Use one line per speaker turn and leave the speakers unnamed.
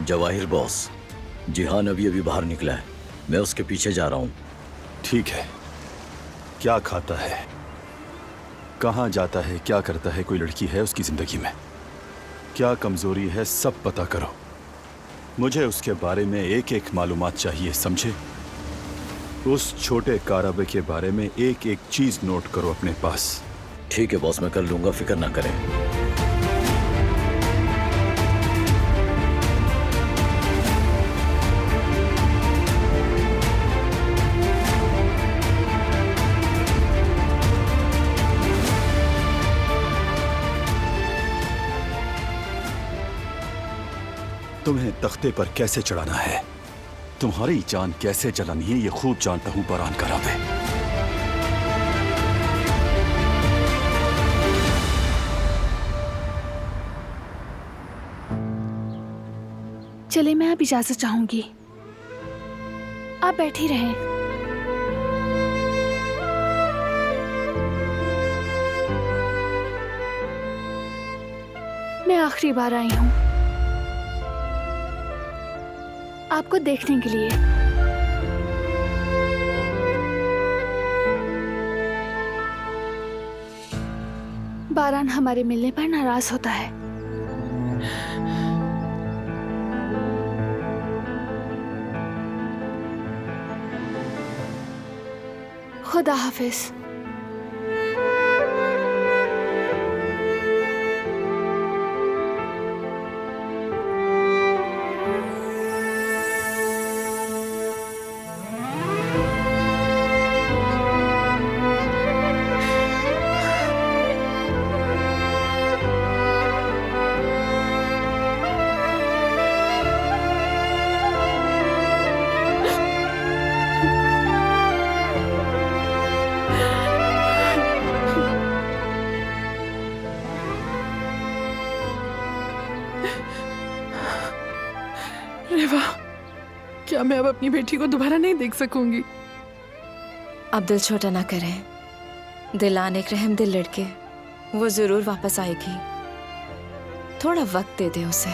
Jawahir boss, जिहान अभी अभी बाहर निकला है, मैं उसके पीछे जा रहा हूँ।
ठीक है। क्या खाता है, कहाँ जाता है, क्या करता है, कोई लड़की है उसकी जिंदगी में, क्या कमजोरी है, सब पता करो। मुझे उसके बारे में एक एक मालूमात चाहिए, समझे? उस छोटे कारबे के बारे में एक एक चीज नोट करो अपने पास।
ठीक है बॉस, मैं कर लूंगा, फिक्र ना करें।
तुम्हें तख्ते पर कैसे चढ़ाना है, तुम्हारी जान कैसे जलानी है, ये खूब जानता हूं बरान कारबे।
चले, मैं अब इजाजत चाहूंगी, आप बैठे रहें। मैं आखिरी बार आई हूं आपको देखने के लिए। बारान हमारे मिलने पर नाराज होता है। खुदा हाफिज।
रेवा, क्या मैं अब अपनी बेटी को दोबारा नहीं देख सकूंगी?
अब दिल छोटा ना करें, दिल आने एक रहम दिल लड़के, वो जरूर वापस आएगी, थोड़ा वक्त दे दे उसे।